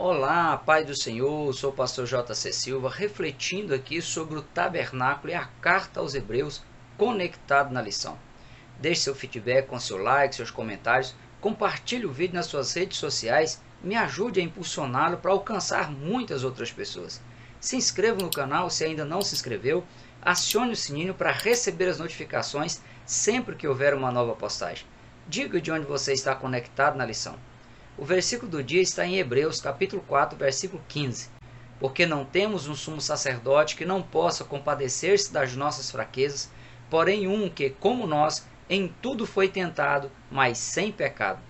Olá, Pai do Senhor, sou o pastor J.C. Silva, refletindo aqui sobre o tabernáculo e a carta aos Hebreus conectado na lição. Deixe seu feedback com seu like, seus comentários, compartilhe o vídeo nas suas redes sociais, me ajude a impulsioná-lo para alcançar muitas outras pessoas. Se inscreva no canal se ainda não se inscreveu, acione o sininho para receber as notificações sempre que houver uma nova postagem. Diga de onde você está conectado na lição. O versículo do dia está em Hebreus, capítulo 4, versículo 15. Porque não temos um sumo sacerdote que não possa compadecer-se das nossas fraquezas, porém um que, como nós, em tudo foi tentado, mas sem pecado.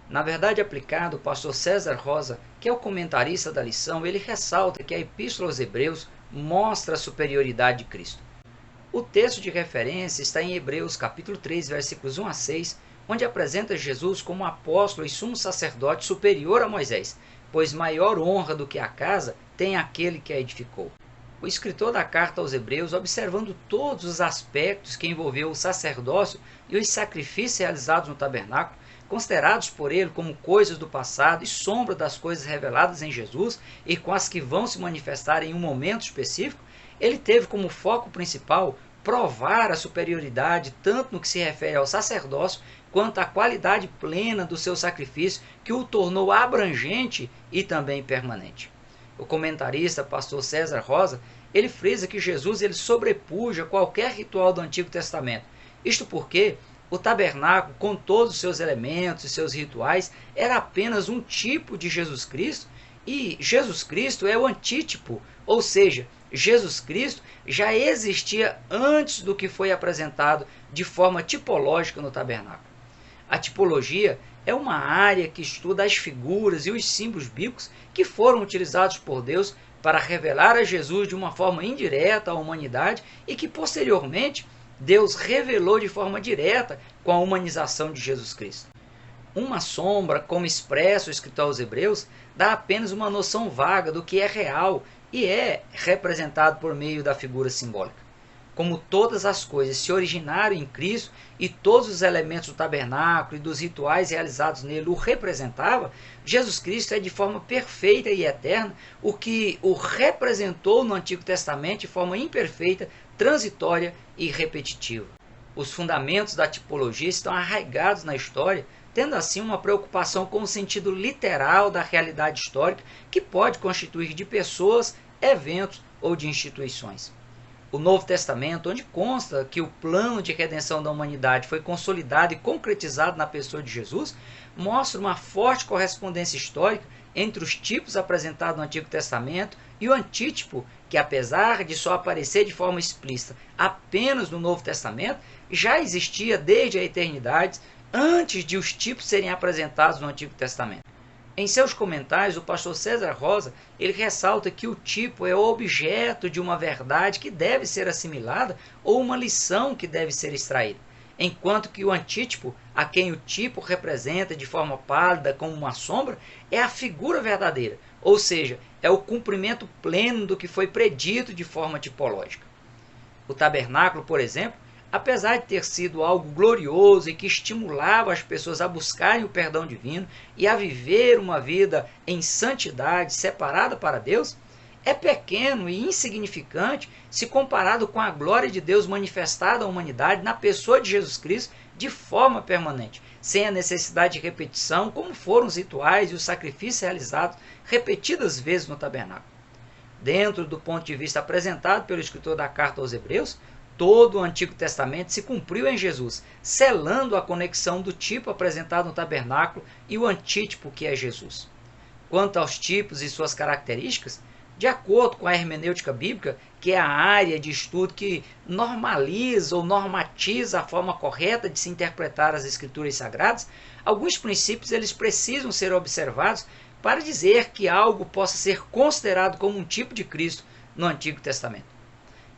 Na verdade aplicada, o pastor César Rosa, que é o comentarista da lição, ele ressalta que a Epístola aos Hebreus mostra a superioridade de Cristo. O texto de referência está em Hebreus, capítulo 3, versículos 1 a 6, onde apresenta Jesus como apóstolo e sumo sacerdote superior a Moisés, pois maior honra do que a casa tem aquele que a edificou. O escritor da carta aos Hebreus, observando todos os aspectos que envolveu o sacerdócio e os sacrifícios realizados no tabernáculo, considerados por ele como coisas do passado e sombra das coisas reveladas em Jesus e com as que vão se manifestar em um momento específico, ele teve como foco principal provar a superioridade tanto no que se refere ao sacerdócio quanto à qualidade plena do seu sacrifício, que o tornou abrangente e também permanente. O comentarista pastor César Rosa, ele frisa que Jesus ele sobrepuja qualquer ritual do Antigo Testamento. Isto porque o tabernáculo, com todos os seus elementos e seus rituais, era apenas um tipo de Jesus Cristo, e Jesus Cristo é o antítipo, ou seja, Jesus Cristo já existia antes do que foi apresentado de forma tipológica no tabernáculo. A tipologia é uma área que estuda as figuras e os símbolos bíblicos que foram utilizados por Deus para revelar a Jesus de uma forma indireta à humanidade e que posteriormente Deus revelou de forma direta com a humanização de Jesus Cristo. Uma sombra, como expressa o escritor aos Hebreus, dá apenas uma noção vaga do que é real e é representado por meio da figura simbólica. Como todas as coisas se originaram em Cristo e todos os elementos do tabernáculo e dos rituais realizados nele o representavam, Jesus Cristo é de forma perfeita e eterna o que o representou no Antigo Testamento de forma imperfeita, transitória e repetitiva. Os fundamentos da tipologia estão arraigados na história, tendo assim uma preocupação com o sentido literal da realidade histórica que pode constituir de pessoas, eventos ou de instituições. O Novo Testamento, onde consta que o plano de redenção da humanidade foi consolidado e concretizado na pessoa de Jesus, mostra uma forte correspondência histórica entre os tipos apresentados no Antigo Testamento e o antítipo, que apesar de só aparecer de forma explícita apenas no Novo Testamento, já existia desde a eternidade, antes de os tipos serem apresentados no Antigo Testamento. Em seus comentários, o pastor César Rosa, ele ressalta que o tipo é o objeto de uma verdade que deve ser assimilada ou uma lição que deve ser extraída, enquanto que o antítipo, a quem o tipo representa de forma pálida como uma sombra, é a figura verdadeira, ou seja, é o cumprimento pleno do que foi predito de forma tipológica. O tabernáculo, por exemplo, apesar de ter sido algo glorioso e que estimulava as pessoas a buscarem o perdão divino e a viver uma vida em santidade, separada para Deus, é pequeno e insignificante se comparado com a glória de Deus manifestada à humanidade na pessoa de Jesus Cristo de forma permanente, sem a necessidade de repetição, como foram os rituais e os sacrifícios realizados repetidas vezes no tabernáculo. Dentro do ponto de vista apresentado pelo escritor da carta aos Hebreus, todo o Antigo Testamento se cumpriu em Jesus, selando a conexão do tipo apresentado no tabernáculo e o antítipo que é Jesus. Quanto aos tipos e suas características, de acordo com a hermenêutica bíblica, que é a área de estudo que normaliza ou normatiza a forma correta de se interpretar as escrituras sagradas, alguns princípios eles precisam ser observados para dizer que algo possa ser considerado como um tipo de Cristo no Antigo Testamento.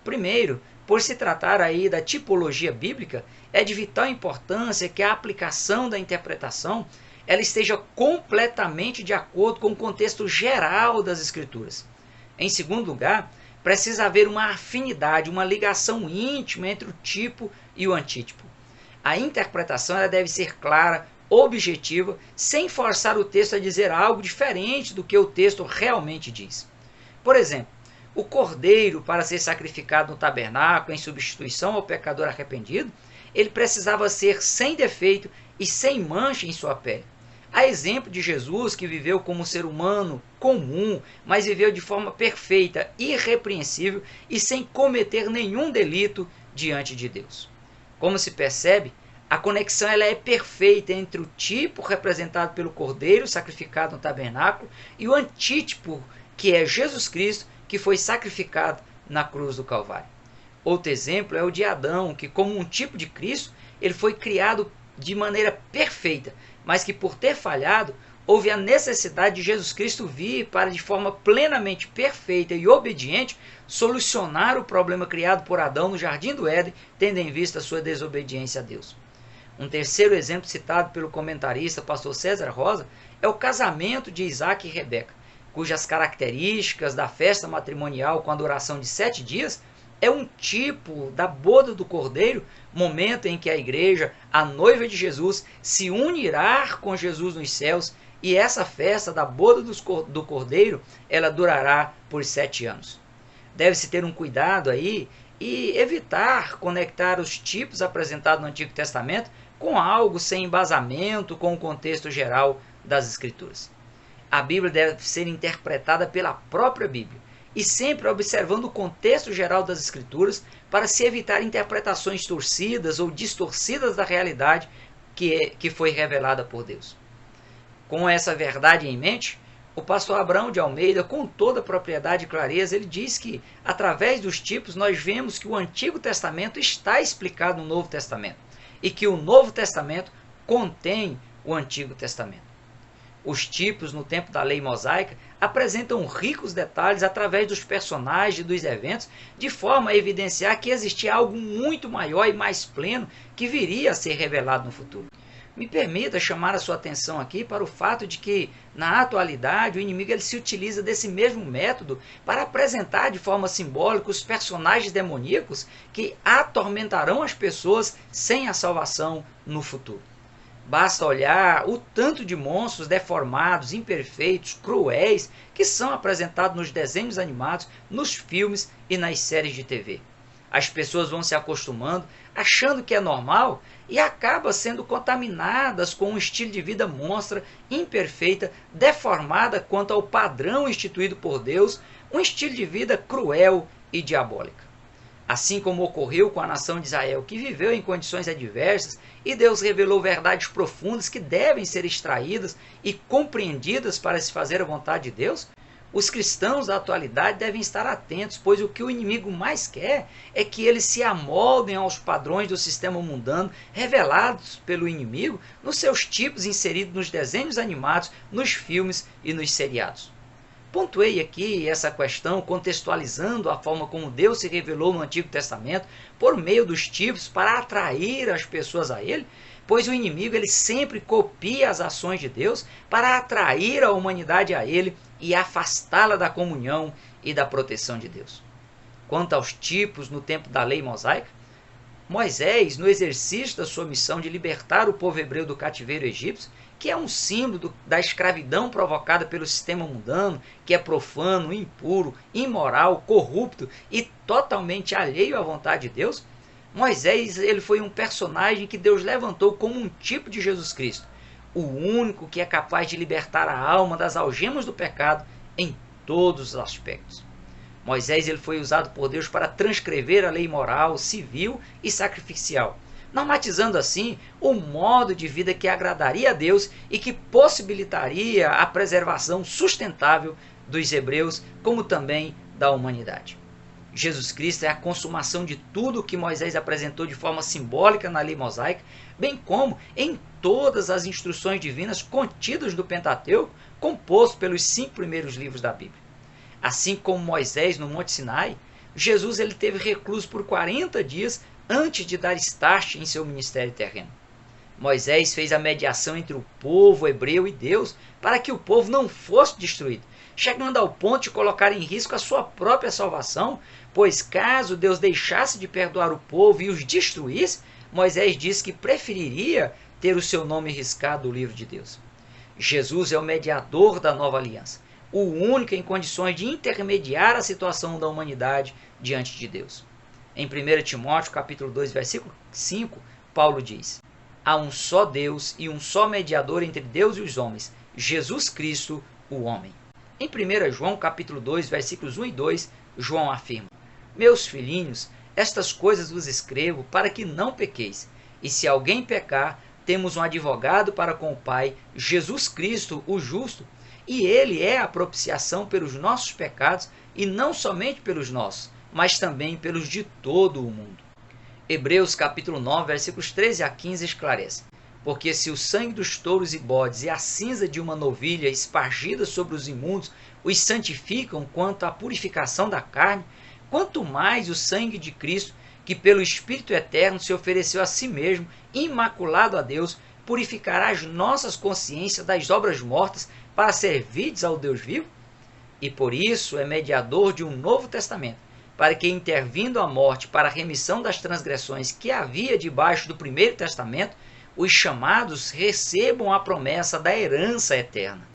Primeiro, por se tratar aí da tipologia bíblica, é de vital importância que a aplicação da interpretação ela esteja completamente de acordo com o contexto geral das Escrituras. Em segundo lugar, precisa haver uma afinidade, uma ligação íntima entre o tipo e o antítipo. A interpretação ela deve ser clara, objetiva, sem forçar o texto a dizer algo diferente do que o texto realmente diz. Por exemplo, o cordeiro, para ser sacrificado no tabernáculo em substituição ao pecador arrependido, ele precisava ser sem defeito e sem mancha em sua pele. A exemplo de Jesus, que viveu como um ser humano comum, mas viveu de forma perfeita, irrepreensível e sem cometer nenhum delito diante de Deus. Como se percebe, a conexão ela é perfeita entre o tipo representado pelo cordeiro sacrificado no tabernáculo e o antítipo, que é Jesus Cristo, que foi sacrificado na cruz do Calvário. Outro exemplo é o de Adão, que como um tipo de Cristo, ele foi criado de maneira perfeita, mas que por ter falhado, houve a necessidade de Jesus Cristo vir para, de forma plenamente perfeita e obediente, solucionar o problema criado por Adão no Jardim do Éden, tendo em vista a sua desobediência a Deus. Um terceiro exemplo citado pelo comentarista pastor César Rosa é o casamento de Isaac e Rebeca, cujas características da festa matrimonial com a duração de 7 dias é um tipo da boda do Cordeiro, momento em que a igreja, a noiva de Jesus, se unirá com Jesus nos céus, e essa festa da boda do Cordeiro, ela durará por 7 anos. Deve-se ter um cuidado aí e evitar conectar os tipos apresentados no Antigo Testamento com algo sem embasamento com o contexto geral das Escrituras. A Bíblia deve ser interpretada pela própria Bíblia e sempre observando o contexto geral das Escrituras para se evitar interpretações torcidas ou distorcidas da realidade que foi revelada por Deus. Com essa verdade em mente, o pastor Abraão de Almeida, com toda a propriedade e clareza, ele diz que, através dos tipos, nós vemos que o Antigo Testamento está explicado no Novo Testamento e que o Novo Testamento contém o Antigo Testamento. Os tipos no tempo da lei mosaica apresentam ricos detalhes através dos personagens e dos eventos, de forma a evidenciar que existia algo muito maior e mais pleno que viria a ser revelado no futuro. Me permita chamar a sua atenção aqui para o fato de que, na atualidade, o inimigo ele se utiliza desse mesmo método para apresentar de forma simbólica os personagens demoníacos que atormentarão as pessoas sem a salvação no futuro. Basta olhar o tanto de monstros deformados, imperfeitos, cruéis que são apresentados nos desenhos animados, nos filmes e nas séries de TV. As pessoas vão se acostumando, achando que é normal e acabam sendo contaminadas com um estilo de vida monstra, imperfeita, deformada quanto ao padrão instituído por Deus, um estilo de vida cruel e diabólica. Assim como ocorreu com a nação de Israel, que viveu em condições adversas, e Deus revelou verdades profundas que devem ser extraídas e compreendidas para se fazer a vontade de Deus, os cristãos da atualidade devem estar atentos, pois o que o inimigo mais quer é que eles se amoldem aos padrões do sistema mundano revelados pelo inimigo nos seus tipos inseridos nos desenhos animados, nos filmes e nos seriados. Pontuei aqui essa questão contextualizando a forma como Deus se revelou no Antigo Testamento por meio dos tipos para atrair as pessoas a ele, pois o inimigo ele sempre copia as ações de Deus para atrair a humanidade a ele e afastá-la da comunhão e da proteção de Deus. Quanto aos tipos no tempo da lei mosaica, Moisés, no exercício da sua missão de libertar o povo hebreu do cativeiro egípcio, que é um símbolo da escravidão provocada pelo sistema mundano, que é profano, impuro, imoral, corrupto e totalmente alheio à vontade de Deus, Moisés ele foi um personagem que Deus levantou como um tipo de Jesus Cristo, o único que é capaz de libertar a alma das algemas do pecado em todos os aspectos. Moisés ele foi usado por Deus para transcrever a lei moral, civil e sacrificial, normatizando assim o modo de vida que agradaria a Deus e que possibilitaria a preservação sustentável dos hebreus, como também da humanidade. Jesus Cristo é a consumação de tudo o que Moisés apresentou de forma simbólica na lei mosaica, bem como em todas as instruções divinas contidas no Pentateuco, composto pelos 5 primeiros livros da Bíblia. Assim como Moisés no Monte Sinai, Jesus ele teve recluso por 40 dias antes de dar start em seu ministério terreno. Moisés fez a mediação entre o povo hebreu e Deus para que o povo não fosse destruído, chegando ao ponto de colocar em risco a sua própria salvação, pois caso Deus deixasse de perdoar o povo e os destruísse, Moisés disse que preferiria ter o seu nome riscado do livro de Deus. Jesus é o mediador da nova aliança, o único em condições de intermediar a situação da humanidade diante de Deus. Em 1 Timóteo, capítulo 2, versículo 5, Paulo diz: há um só Deus e um só mediador entre Deus e os homens, Jesus Cristo, o homem. Em 1 João, capítulo 2, versículos 1 e 2, João afirma: meus filhinhos, estas coisas vos escrevo para que não pequeis. E se alguém pecar, temos um advogado para com o Pai, Jesus Cristo, o justo, e ele é a propiciação pelos nossos pecados, e não somente pelos nossos, mas também pelos de todo o mundo. Hebreus capítulo 9, versículos 13 a 15 esclarece: porque se o sangue dos touros e bodes e a cinza de uma novilha espargida sobre os imundos os santificam quanto à purificação da carne, quanto mais o sangue de Cristo, que pelo Espírito Eterno se ofereceu a si mesmo, imaculado a Deus, purificará as nossas consciências das obras mortas para servirdes ao Deus vivo? E por isso é mediador de um novo testamento, para que, intervindo a morte para a remissão das transgressões que havia debaixo do primeiro testamento, os chamados recebam a promessa da herança eterna.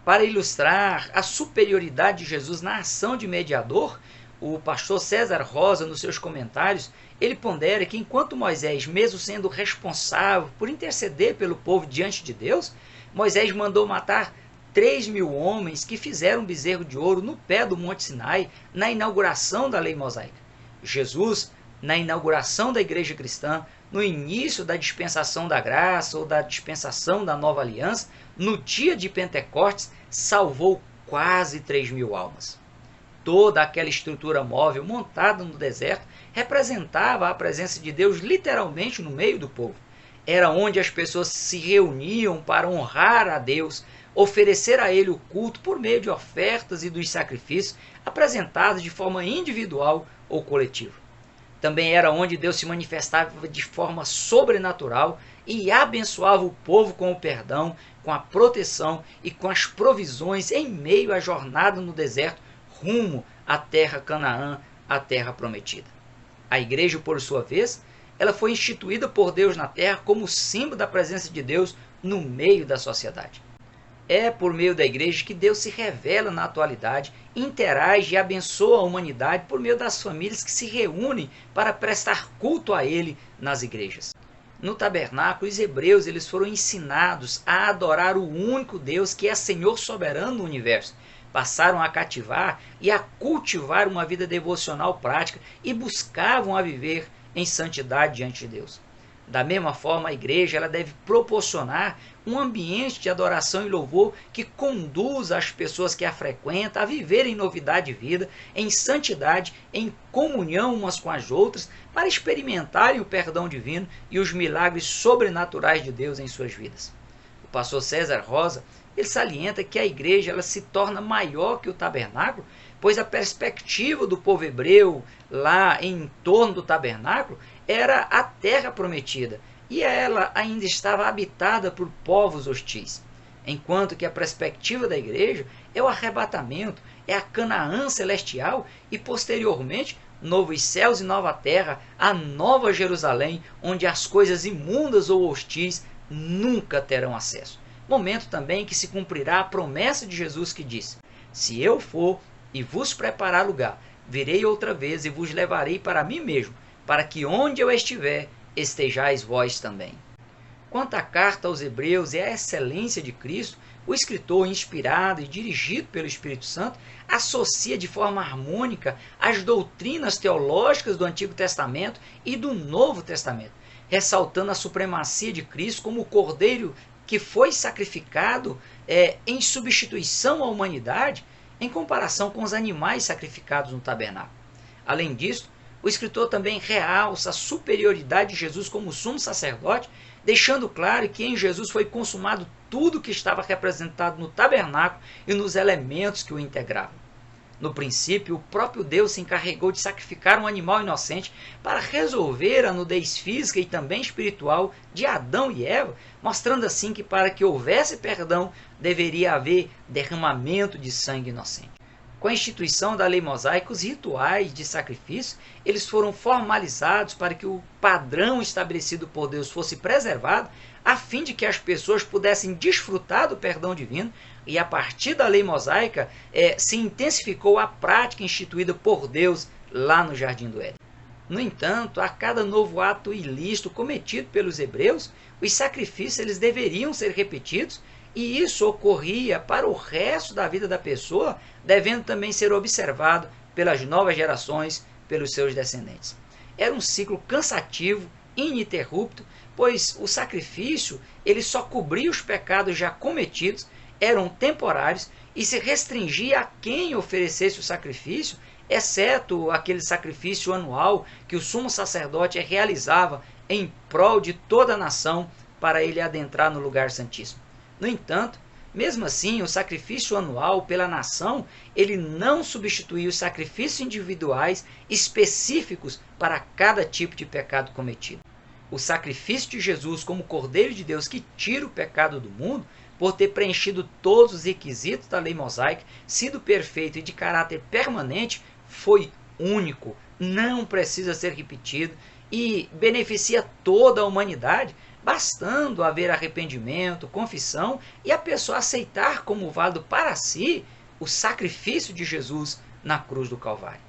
Para ilustrar a superioridade de Jesus na ação de mediador, o pastor César Rosa, nos seus comentários, ele pondera que enquanto Moisés, mesmo sendo responsável por interceder pelo povo diante de Deus, Moisés mandou matar 3.000 homens que fizeram um bezerro de ouro no pé do Monte Sinai, na inauguração da lei mosaica. Jesus, na inauguração da igreja cristã, no início da dispensação da graça ou da dispensação da nova aliança, no dia de Pentecostes, salvou quase 3.000 almas. Toda aquela estrutura móvel montada no deserto representava a presença de Deus literalmente no meio do povo. Era onde as pessoas se reuniam para honrar a Deus, oferecer a Ele o culto por meio de ofertas e dos sacrifícios apresentados de forma individual ou coletiva. Também era onde Deus se manifestava de forma sobrenatural e abençoava o povo com o perdão, com a proteção e com as provisões em meio à jornada no deserto rumo à terra Canaã, a terra prometida. A igreja, por sua vez, ela foi instituída por Deus na terra como símbolo da presença de Deus no meio da sociedade. É por meio da igreja que Deus se revela na atualidade, interage e abençoa a humanidade por meio das famílias que se reúnem para prestar culto a Ele nas igrejas. No tabernáculo, os hebreus eles foram ensinados a adorar o único Deus que é Senhor soberano no universo. Passaram a cativar e a cultivar uma vida devocional prática e buscavam a viver em santidade diante de Deus. Da mesma forma, a igreja ela deve proporcionar um ambiente de adoração e louvor que conduza as pessoas que a frequentam a viver em novidade de vida, em santidade, em comunhão umas com as outras, para experimentarem o perdão divino e os milagres sobrenaturais de Deus em suas vidas. O pastor César Rosa ele salienta que a igreja ela se torna maior que o tabernáculo, pois a perspectiva do povo hebreu lá em torno do tabernáculo era a terra prometida, e ela ainda estava habitada por povos hostis. Enquanto que a perspectiva da igreja é o arrebatamento, é a Canaã celestial e, posteriormente, novos céus e nova terra, a nova Jerusalém, onde as coisas imundas ou hostis nunca terão acesso. Momento também que se cumprirá a promessa de Jesus que disse: se eu for e vos preparar lugar, virei outra vez e vos levarei para mim mesmo, para que onde eu estiver, estejais vós também. Quanto à carta aos Hebreus e à excelência de Cristo, o escritor, inspirado e dirigido pelo Espírito Santo, associa de forma harmônica as doutrinas teológicas do Antigo Testamento e do Novo Testamento, ressaltando a supremacia de Cristo como o Cordeiro que foi sacrificado em substituição à humanidade, em comparação com os animais sacrificados no tabernáculo. Além disso, o escritor também realça a superioridade de Jesus como sumo sacerdote, deixando claro que em Jesus foi consumado tudo que estava representado no tabernáculo e nos elementos que o integravam. No princípio, o próprio Deus se encarregou de sacrificar um animal inocente para resolver a nudez física e também espiritual de Adão e Eva, mostrando assim que para que houvesse perdão, deveria haver derramamento de sangue inocente. Com a instituição da lei mosaica, os rituais de sacrifício eles foram formalizados para que o padrão estabelecido por Deus fosse preservado, a fim de que as pessoas pudessem desfrutar do perdão divino, e a partir da lei mosaica se intensificou a prática instituída por Deus lá no Jardim do Éden. No entanto, a cada novo ato ilícito cometido pelos hebreus, os sacrifícios eles deveriam ser repetidos, e isso ocorria para o resto da vida da pessoa, devendo também ser observado pelas novas gerações, pelos seus descendentes. Era um ciclo cansativo, ininterrupto, pois o sacrifício ele só cobria os pecados já cometidos, eram temporários e se restringia a quem oferecesse o sacrifício, exceto aquele sacrifício anual que o sumo sacerdote realizava em prol de toda a nação para ele adentrar no lugar santíssimo. No entanto, mesmo assim, o sacrifício anual pela nação, ele não substituía os sacrifícios individuais específicos para cada tipo de pecado cometido. O sacrifício de Jesus como Cordeiro de Deus que tira o pecado do mundo, por ter preenchido todos os requisitos da lei mosaica, sido perfeito e de caráter permanente, foi único, não precisa ser repetido e beneficia toda a humanidade, bastando haver arrependimento, confissão e a pessoa aceitar como válido para si o sacrifício de Jesus na cruz do Calvário.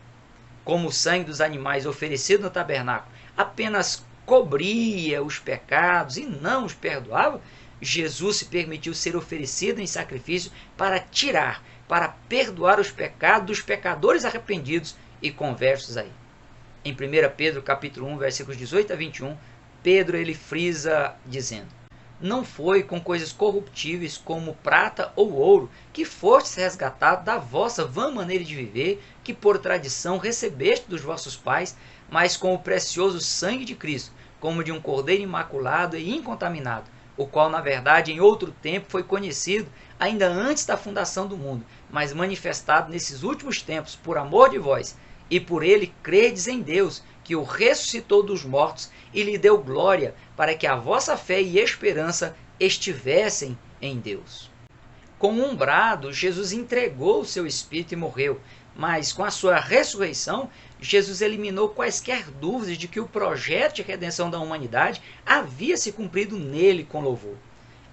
Como o sangue dos animais oferecido no tabernáculo apenas cobria os pecados e não os perdoava, Jesus se permitiu ser oferecido em sacrifício para tirar, para perdoar os pecados dos pecadores arrependidos e conversos a ele. Em 1 Pedro capítulo 1, versículos 18 a 21, Pedro ele frisa dizendo: não foi com coisas corruptíveis como prata ou ouro que fostes resgatados da vossa vã maneira de viver, que por tradição recebeste dos vossos pais, mas com o precioso sangue de Cristo, como de um cordeiro imaculado e incontaminado, o qual na verdade em outro tempo foi conhecido ainda antes da fundação do mundo, mas manifestado nesses últimos tempos por amor de vós, e por ele credes em Deus, que o ressuscitou dos mortos e lhe deu glória, para que a vossa fé e esperança estivessem em Deus. Com um brado, Jesus entregou o seu espírito e morreu, mas com a sua ressurreição, Jesus eliminou quaisquer dúvidas de que o projeto de redenção da humanidade havia se cumprido nele com louvor.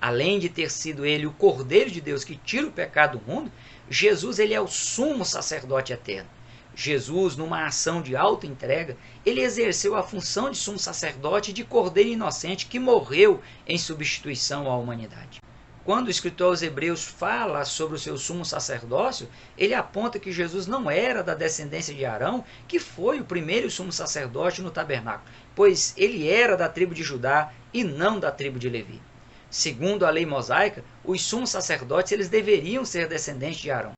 Além de ter sido ele o Cordeiro de Deus que tira o pecado do mundo, Jesus ele é o sumo sacerdote eterno. Jesus, numa ação de auto-entrega, ele exerceu a função de sumo sacerdote e de cordeiro inocente que morreu em substituição à humanidade. Quando o escritor aos Hebreus fala sobre o seu sumo sacerdócio, ele aponta que Jesus não era da descendência de Arão, que foi o primeiro sumo sacerdote no tabernáculo, pois ele era da tribo de Judá e não da tribo de Levi. Segundo a lei mosaica, os sumos sacerdotes eles deveriam ser descendentes de Arão.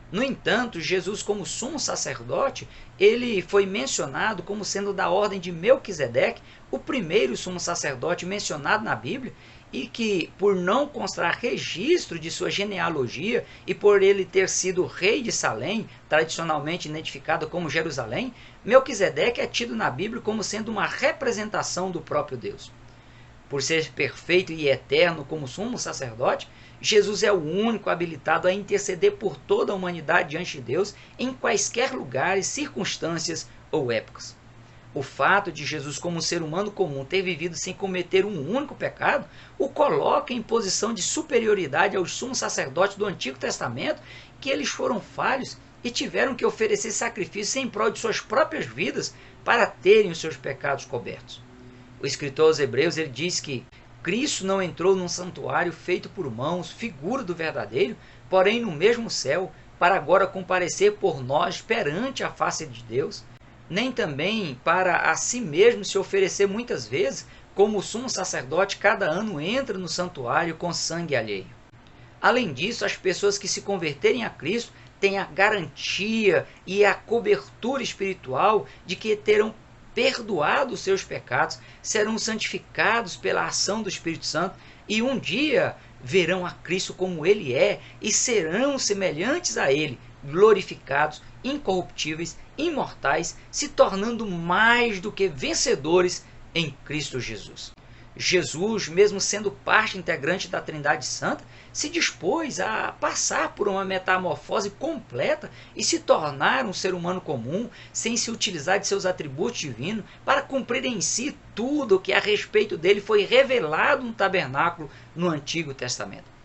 No entanto, Jesus como sumo sacerdote, ele foi mencionado como sendo da ordem de Melquisedeque, o primeiro sumo sacerdote mencionado na Bíblia, e que, por não constar registro de sua genealogia e por ele ter sido rei de Salém, tradicionalmente identificado como Jerusalém, Melquisedeque é tido na Bíblia como sendo uma representação do próprio Deus. Por ser perfeito e eterno como sumo sacerdote, Jesus é o único habilitado a interceder por toda a humanidade diante de Deus em quaisquer lugares, circunstâncias ou épocas. O fato de Jesus, como um ser humano comum, ter vivido sem cometer um único pecado, o coloca em posição de superioridade aos sumos sacerdotes do Antigo Testamento, que eles foram falhos e tiveram que oferecer sacrifícios em prol de suas próprias vidas para terem os seus pecados cobertos. O escritor aos Hebreus ele diz que Cristo não entrou num santuário feito por mãos, figura do verdadeiro, porém no mesmo céu, para agora comparecer por nós perante a face de Deus, nem também para a si mesmo se oferecer muitas vezes, como o sumo sacerdote cada ano entra no santuário com sangue alheio. Além disso, as pessoas que se converterem a Cristo têm a garantia e a cobertura espiritual de que terão perdoado os seus pecados, serão santificados pela ação do Espírito Santo e um dia verão a Cristo como Ele é e serão semelhantes a Ele, glorificados, incorruptíveis, imortais, se tornando mais do que vencedores em Cristo Jesus. Jesus, mesmo sendo parte integrante da Trindade Santa, se dispôs a passar por uma metamorfose completa e se tornar um ser humano comum, sem se utilizar de seus atributos divinos, para cumprir em si tudo o que a respeito dele foi revelado no tabernáculo no Antigo Testamento.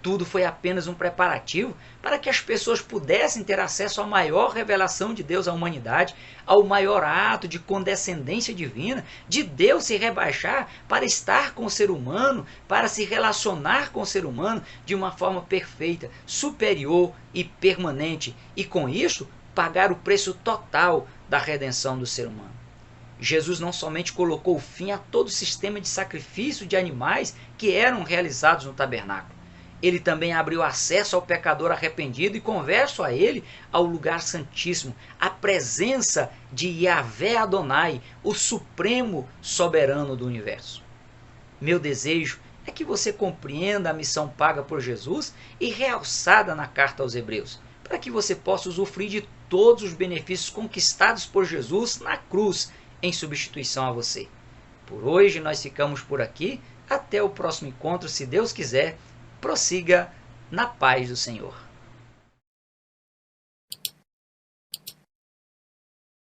Tudo foi apenas um preparativo para que as pessoas pudessem ter acesso à maior revelação de Deus à humanidade, ao maior ato de condescendência divina, de Deus se rebaixar para estar com o ser humano, para se relacionar com o ser humano de uma forma perfeita, superior e permanente, e com isso pagar o preço total da redenção do ser humano. Jesus não somente colocou fim a todo o sistema de sacrifício de animais que eram realizados no tabernáculo, ele também abriu acesso ao pecador arrependido e converso a ele ao lugar santíssimo, a presença de Yahvé Adonai, o supremo soberano do universo. Meu desejo é que você compreenda a missão paga por Jesus e realçada na carta aos Hebreus, para que você possa usufruir de todos os benefícios conquistados por Jesus na cruz, em substituição a você. Por hoje nós ficamos por aqui, até o próximo encontro, se Deus quiser. Prossiga na paz do Senhor.